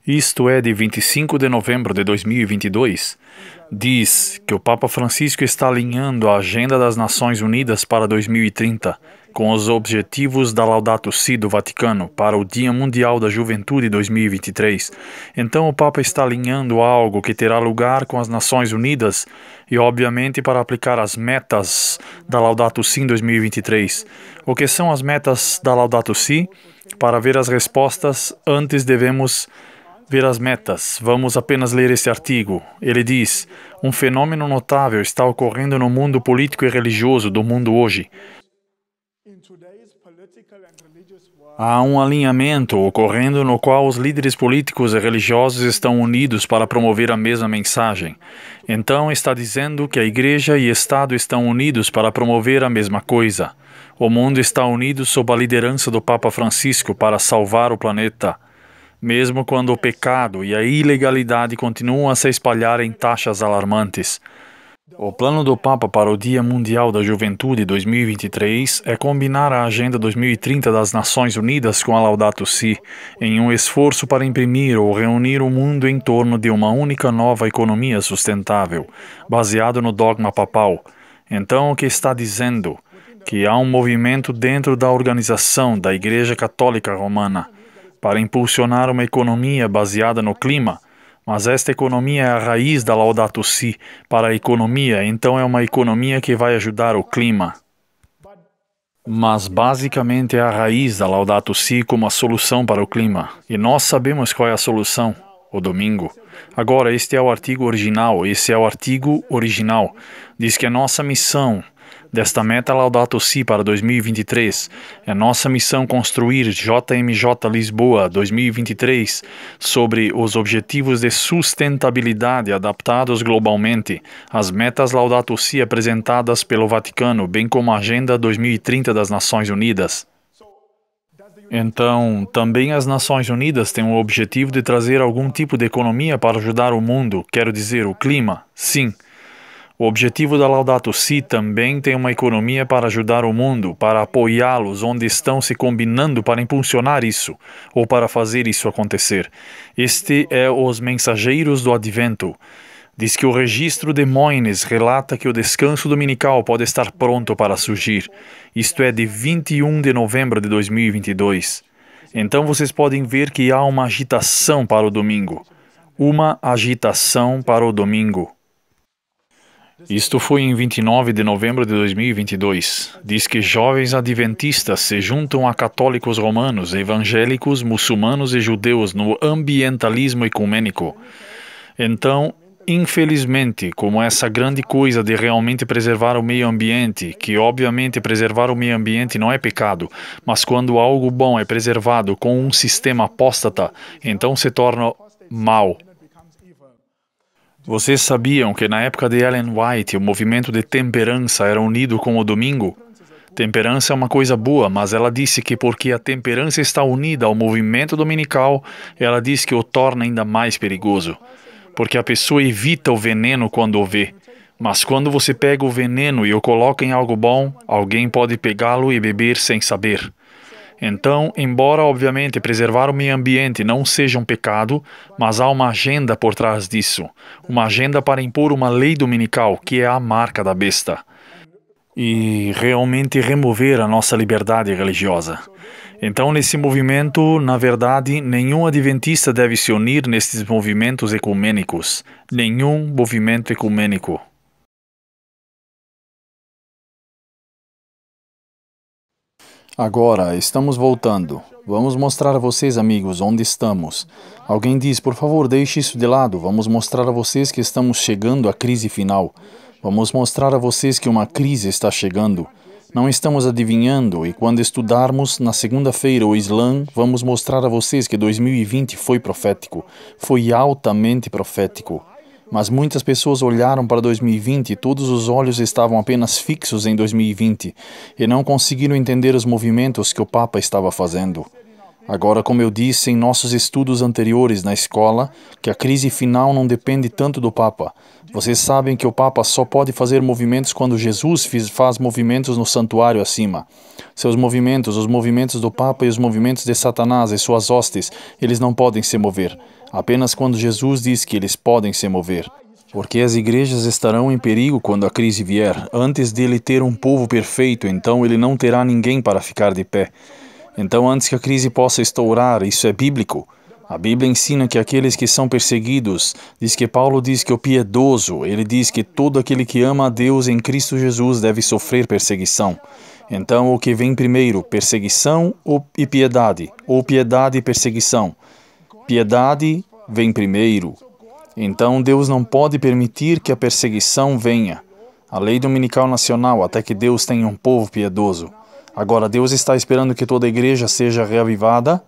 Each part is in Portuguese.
Isto é de 25 de novembro de 2022, diz que o Papa Francisco está alinhando a Agenda das Nações Unidas para 2030 com os objetivos da Laudato Si do Vaticano para o Dia Mundial da Juventude 2023. Então o Papa está alinhando algo que terá lugar com as Nações Unidas e, obviamente, para aplicar as metas da Laudato Si em 2023. O que são as metas da Laudato Si? Para ver as respostas, antes devemos ver as metas. Vamos apenas ler este artigo. Ele diz: um fenômeno notável está ocorrendo no mundo político e religioso do mundo hoje. Há um alinhamento ocorrendo no qual os líderes políticos e religiosos estão unidos para promover a mesma mensagem. Então está dizendo que a Igreja e Estado estão unidos para promover a mesma coisa. O mundo está unido sob a liderança do Papa Francisco para salvar o planeta. Mesmo quando o pecado e a ilegalidade continuam a se espalhar em taxas alarmantes. O plano do Papa para o Dia Mundial da Juventude 2023 é combinar a Agenda 2030 das Nações Unidas com a Laudato Si, em um esforço para imprimir ou reunir o mundo em torno de uma única nova economia sustentável, baseado no dogma papal. Então, o que está dizendo? Que há um movimento dentro da organização da Igreja Católica Romana para impulsionar uma economia baseada no clima, mas esta economia é a raiz da Laudato Si para a economia, então é uma economia que vai ajudar o clima. Mas basicamente é a raiz da Laudato Si como a solução para o clima. E nós sabemos qual é a solução: o domingo. Agora, este é o artigo original, esse é o artigo original. Diz que a nossa missão desta meta Laudato Si para 2023. É nossa missão construir JMJ Lisboa 2023 sobre os objetivos de sustentabilidade adaptados globalmente, as metas Laudato Si apresentadas pelo Vaticano, bem como a Agenda 2030 das Nações Unidas. Então, também as Nações Unidas têm o objetivo de trazer algum tipo de economia para ajudar o mundo, quero dizer, o clima, sim. O objetivo da Laudato Si também tem uma economia para ajudar o mundo, para apoiá-los onde estão se combinando para impulsionar isso, ou para fazer isso acontecer. Este é os mensageiros do Advento. Diz que o registro de Moines relata que o descanso dominical pode estar pronto para surgir. Isto é de 21 de novembro de 2022. Então vocês podem ver que há uma agitação para o domingo. Uma agitação para o domingo. Isto foi em 29 de novembro de 2022. Diz que jovens adventistas se juntam a católicos romanos, evangélicos, muçulmanos e judeus no ambientalismo ecumênico. Então, infelizmente, como essa grande coisa de realmente preservar o meio ambiente, que obviamente preservar o meio ambiente não é pecado, mas quando algo bom é preservado com um sistema apóstata, então se torna mal. Vocês sabiam que na época de Ellen White o movimento de temperança era unido com o domingo? Temperança é uma coisa boa, mas ela disse que porque a temperança está unida ao movimento dominical, ela diz que o torna ainda mais perigoso. Porque a pessoa evita o veneno quando o vê. Mas quando você pega o veneno e o coloca em algo bom, alguém pode pegá-lo e beber sem saber. Então, embora obviamente preservar o meio ambiente não seja um pecado, mas há uma agenda por trás disso. Uma agenda para impor uma lei dominical, que é a marca da besta. E realmente remover a nossa liberdade religiosa. Então, nesse movimento, na verdade, nenhum adventista deve se unir nesses movimentos ecumênicos. Nenhum movimento ecumênico. Agora, estamos voltando. Vamos mostrar a vocês, amigos, onde estamos. Alguém diz, por favor, deixe isso de lado. Vamos mostrar a vocês que estamos chegando à crise final. Vamos mostrar a vocês que uma crise está chegando. Não estamos adivinhando, e quando estudarmos na segunda-feira o Islã, vamos mostrar a vocês que 2020 foi profético. Foi altamente profético. Mas muitas pessoas olharam para 2020 e todos os olhos estavam apenas fixos em 2020 e não conseguiram entender os movimentos que o Papa estava fazendo. Agora, como eu disse em nossos estudos anteriores na escola, que a crise final não depende tanto do Papa. Vocês sabem que o Papa só pode fazer movimentos quando Jesus faz movimentos no santuário acima. Seus movimentos, os movimentos do Papa e os movimentos de Satanás e suas hostes, eles não podem se mover. Apenas quando Jesus diz que eles podem se mover. Porque as igrejas estarão em perigo quando a crise vier. Antes dele ter um povo perfeito, então ele não terá ninguém para ficar de pé. Então, antes que a crise possa estourar, isso é bíblico. A Bíblia ensina que aqueles que são perseguidos, Paulo diz que o piedoso, ele diz que todo aquele que ama a Deus em Cristo Jesus deve sofrer perseguição. Então, o que vem primeiro, perseguição e piedade? Ou piedade e perseguição? Piedade vem primeiro. Então, Deus não pode permitir que a perseguição venha. A lei dominical nacional, até que Deus tenha um povo piedoso. Agora, Deus está esperando que toda a igreja seja reavivada?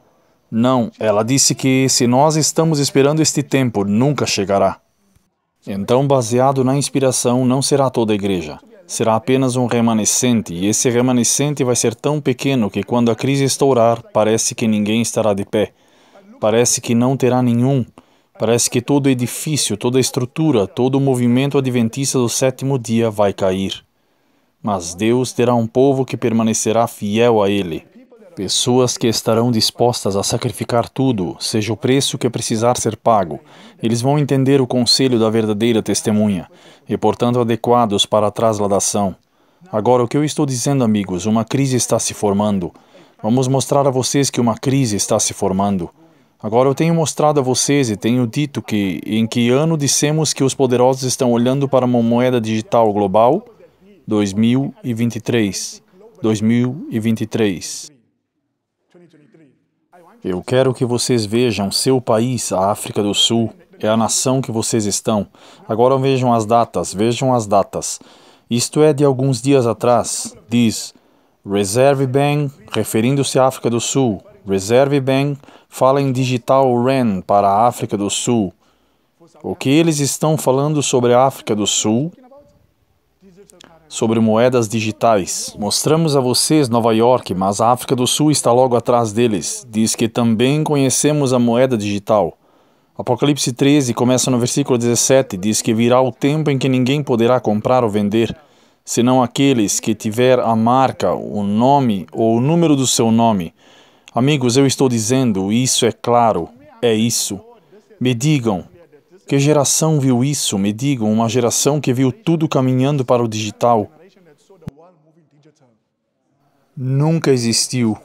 Não, ela disse que se nós estamos esperando este tempo, nunca chegará. Então, baseado na inspiração, não será toda a igreja. Será apenas um remanescente, e esse remanescente vai ser tão pequeno que quando a crise estourar, parece que ninguém estará de pé. Parece que não terá nenhum. Parece que todo edifício, toda estrutura, todo o movimento adventista do sétimo dia vai cair. Mas Deus terá um povo que permanecerá fiel a Ele. Pessoas que estarão dispostas a sacrificar tudo, seja o preço que precisar ser pago. Eles vão entender o conselho da verdadeira testemunha e, portanto, adequados para a trasladação. Agora, o que eu estou dizendo, amigos, uma crise está se formando. Vamos mostrar a vocês que uma crise está se formando. Agora, eu tenho mostrado a vocês e tenho dito que, em que ano dissemos que os poderosos estão olhando para uma moeda digital global? 2023. 2023. Eu quero que vocês vejam seu país, a África do Sul, é a nação que vocês estão. Agora vejam as datas. Isto é de alguns dias atrás. Diz, Reserve Bank, referindo-se à África do Sul. Reserve Bank fala em Digital Yuan para a África do Sul. O que eles estão falando sobre a África do Sul? Sobre moedas digitais. Mostramos a vocês Nova York, mas a África do Sul está logo atrás deles. Diz que também conhecemos a moeda digital. Apocalipse 13 começa no versículo 17, diz que virá o tempo em que ninguém poderá comprar ou vender, senão aqueles que tiver a marca, o nome ou o número do seu nome. Amigos, eu estou dizendo, isso é claro, é isso. Me digam, que geração viu isso? Me digam, uma geração que viu tudo caminhando para o digital. Nunca existiu.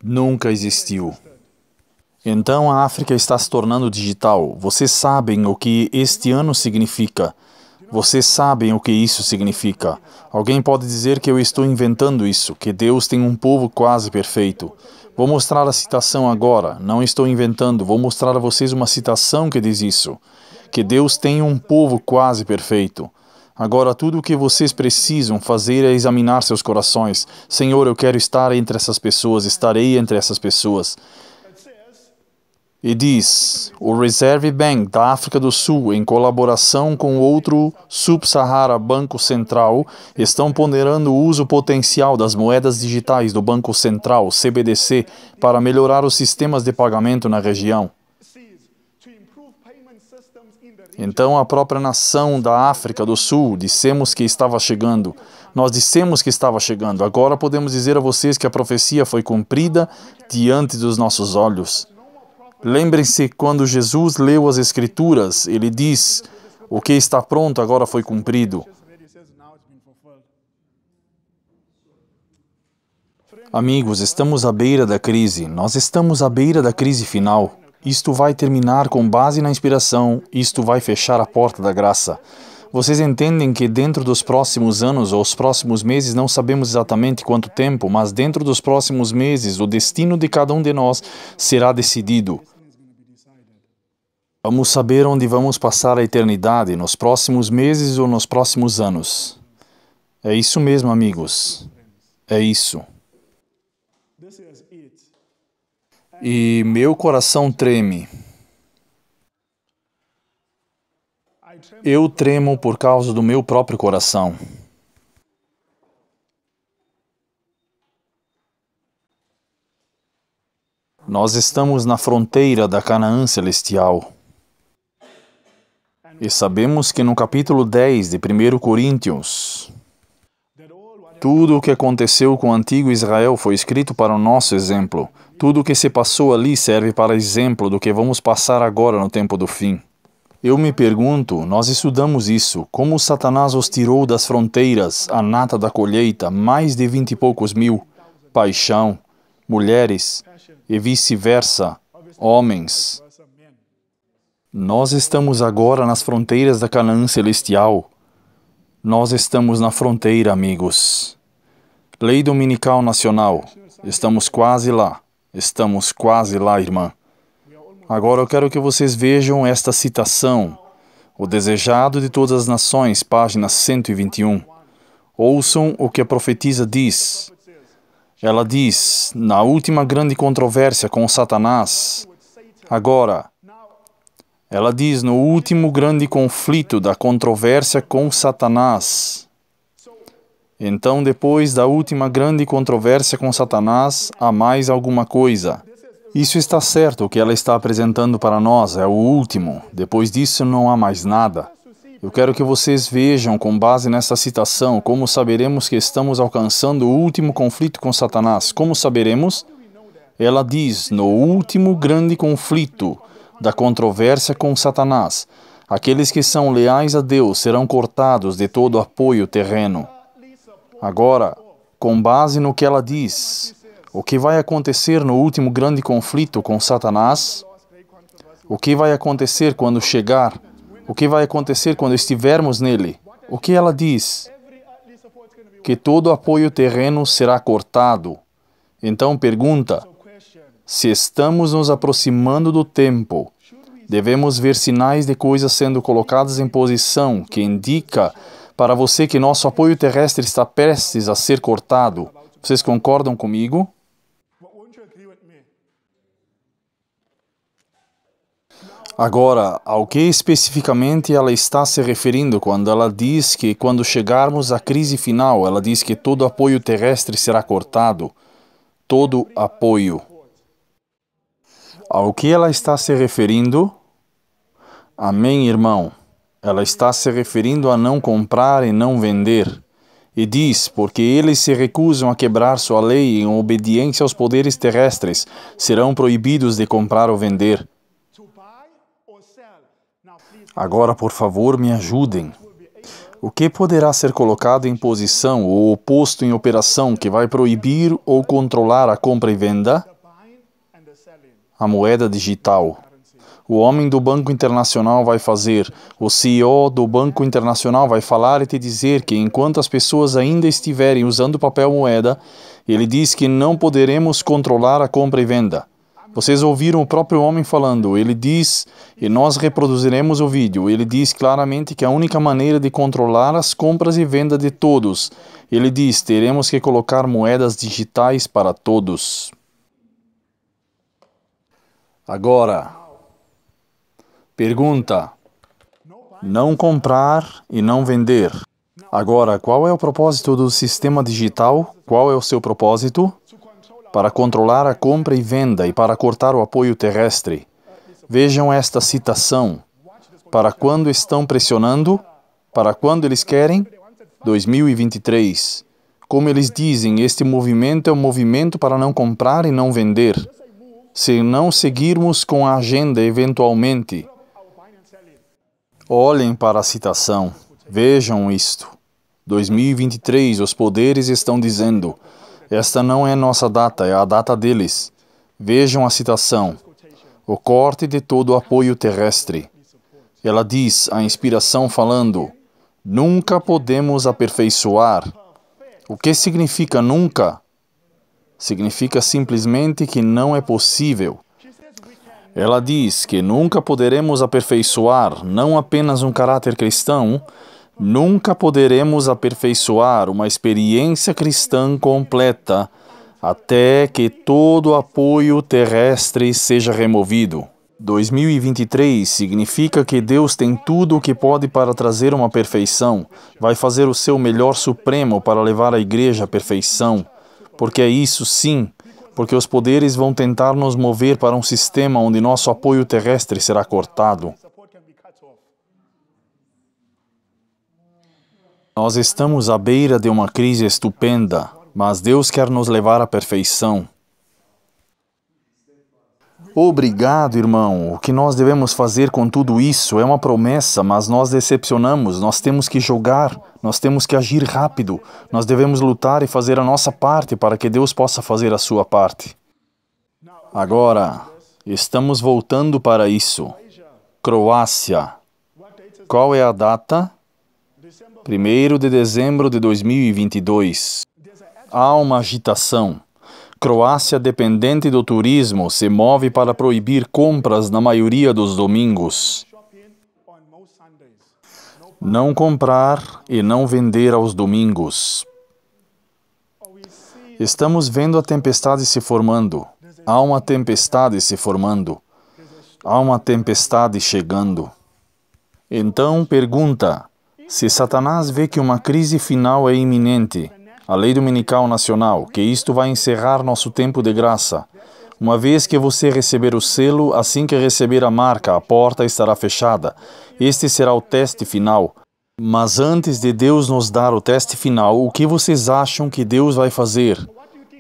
Nunca existiu. Então a África está se tornando digital. Vocês sabem o que este ano significa. Vocês sabem o que isso significa. Alguém pode dizer que eu estou inventando isso, que Deus tem um povo quase perfeito. Vou mostrar a citação agora. Não estou inventando. Vou mostrar a vocês uma citação que diz isso. Que Deus tem um povo quase perfeito. Agora, tudo o que vocês precisam fazer é examinar seus corações. Senhor, eu quero estar entre essas pessoas. Estarei entre essas pessoas. E diz, o Reserve Bank da África do Sul, em colaboração com outro Sub-Sahara Banco Central, estão ponderando o uso potencial das moedas digitais do Banco Central, CBDC, para melhorar os sistemas de pagamento na região. Então, a própria nação da África do Sul, dissemos que estava chegando. Nós dissemos que estava chegando. Agora podemos dizer a vocês que a profecia foi cumprida diante dos nossos olhos. Lembrem-se, quando Jesus leu as Escrituras, ele diz, o que está pronto agora foi cumprido. Amigos, estamos à beira da crise. Nós estamos à beira da crise final. Isto vai terminar com base na inspiração. Isto vai fechar a porta da graça. Vocês entendem que dentro dos próximos anos ou os próximos meses, não sabemos exatamente quanto tempo, mas dentro dos próximos meses, o destino de cada um de nós será decidido. Vamos saber onde vamos passar a eternidade, nos próximos meses ou nos próximos anos. É isso mesmo, amigos. É isso. E meu coração treme. Eu tremo por causa do meu próprio coração. Nós estamos na fronteira da Canaã celestial. E sabemos que no capítulo 10 de 1 Coríntios, tudo o que aconteceu com o antigo Israel foi escrito para o nosso exemplo. Tudo o que se passou ali serve para exemplo do que vamos passar agora no tempo do fim. Eu me pergunto, nós estudamos isso, como Satanás os tirou das fronteiras, a nata da colheita, mais de 20 e poucos mil, paixão, mulheres e vice-versa, homens. Nós estamos agora nas fronteiras da Canaã celestial. Nós estamos na fronteira, amigos. Lei Dominical Nacional. Estamos quase lá. Estamos quase lá, irmã. Agora eu quero que vocês vejam esta citação. O desejado de todas as nações, página 121. Ouçam o que a profetisa diz. Ela diz, na última grande controvérsia com Satanás, agora, ela diz no último grande conflito da controvérsia com Satanás. Então, depois da última grande controvérsia com Satanás, há mais alguma coisa. Isso está certo, o que ela está apresentando para nós é o último. Depois disso, não há mais nada. Eu quero que vocês vejam, com base nessa citação, como saberemos que estamos alcançando o último conflito com Satanás. Como saberemos? Ela diz, no último grande conflito da controvérsia com Satanás, aqueles que são leais a Deus serão cortados de todo apoio terreno. Agora, com base no que ela diz, o que vai acontecer no último grande conflito com Satanás? O que vai acontecer quando chegar? O que vai acontecer quando estivermos nele? O que ela diz? Que todo apoio terreno será cortado. Então pergunta, se estamos nos aproximando do tempo, devemos ver sinais de coisas sendo colocadas em posição que indica para você que nosso apoio terrestre está prestes a ser cortado. Vocês concordam comigo? Agora, ao que especificamente ela está se referindo quando ela diz que quando chegarmos à crise final, ela diz que todo apoio terrestre será cortado? Todo apoio. Ao que ela está se referindo? Amém, irmão. Ela está se referindo a não comprar e não vender. E diz, porque eles se recusam a quebrar sua lei em obediência aos poderes terrestres, serão proibidos de comprar ou vender. Agora, por favor, me ajudem. O que poderá ser colocado em posição ou posto em operação que vai proibir ou controlar a compra e venda? A moeda digital. O homem do Banco Internacional vai fazer, o CEO do Banco Internacional vai falar e te dizer que enquanto as pessoas ainda estiverem usando papel moeda, ele diz que não poderemos controlar a compra e venda. Vocês ouviram o próprio homem falando, ele diz, e nós reproduziremos o vídeo, ele diz claramente que a única maneira de controlar as compras e venda de todos, ele diz, teremos que colocar moedas digitais para todos. Agora, pergunta, não comprar e não vender. Agora, qual é o propósito do sistema digital? Qual é o seu propósito? Para controlar a compra e venda e para cortar o apoio terrestre. Vejam esta citação. Para quando estão pressionando? Para quando eles querem? 2023. Como eles dizem, este movimento é um movimento para não comprar e não vender. Se não seguirmos com a agenda eventualmente. Olhem para a citação. Vejam isto. 2023, os poderes estão dizendo, esta não é nossa data, é a data deles. Vejam a citação. O corte de todo o apoio terrestre. Ela diz, a inspiração falando, nunca podemos aperfeiçoar. O que significa nunca? Significa simplesmente que não é possível. Ela diz que nunca poderemos aperfeiçoar não apenas um caráter cristão, nunca poderemos aperfeiçoar uma experiência cristã completa até que todo apoio terrestre seja removido. 2023 significa que Deus tem tudo o que pode para trazer uma perfeição, vai fazer o seu melhor supremo para levar a igreja à perfeição, porque é isso sim, porque os poderes vão tentar nos mover para um sistema onde nosso apoio terrestre será cortado. Nós estamos à beira de uma crise estupenda, mas Deus quer nos levar à perfeição. Obrigado, irmão. O que nós devemos fazer com tudo isso é uma promessa, mas nós decepcionamos. Nós temos que jogar, nós temos que agir rápido. Nós devemos lutar e fazer a nossa parte para que Deus possa fazer a sua parte. Agora, estamos voltando para isso. Croácia. Qual é a data? 1º de dezembro de 2022. Há uma agitação. Croácia, dependente do turismo, se move para proibir compras na maioria dos domingos. Não comprar e não vender aos domingos. Estamos vendo a tempestade se formando. Há uma tempestade se formando. Há uma tempestade chegando. Então, pergunta: se Satanás vê que uma crise final é iminente, a lei dominical nacional, que isto vai encerrar nosso tempo de graça. Uma vez que você receber o selo, assim que receber a marca, a porta estará fechada. Este será o teste final. Mas antes de Deus nos dar o teste final, o que vocês acham que Deus vai fazer?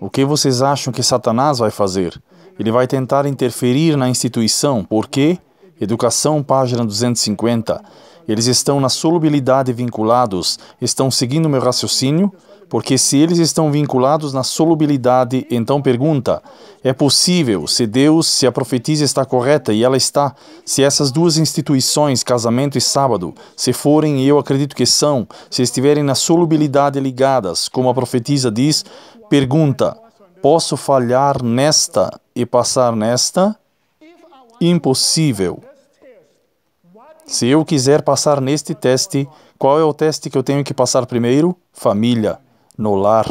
O que vocês acham que Satanás vai fazer? Ele vai tentar interferir na instituição. Por quê? Educação, página 250. Eles estão na solubilidade vinculados. Estão seguindo meu raciocínio? Porque se eles estão vinculados na solubilidade, então pergunta: é possível, se a profetisa está correta e ela está, se essas duas instituições, casamento e sábado, se forem, e eu acredito que são, se estiverem na solubilidade ligadas, como a profetisa diz, pergunta: posso falhar nesta e passar nesta? Impossível. Se eu quiser passar neste teste, qual é o teste que eu tenho que passar primeiro? Família. No lar.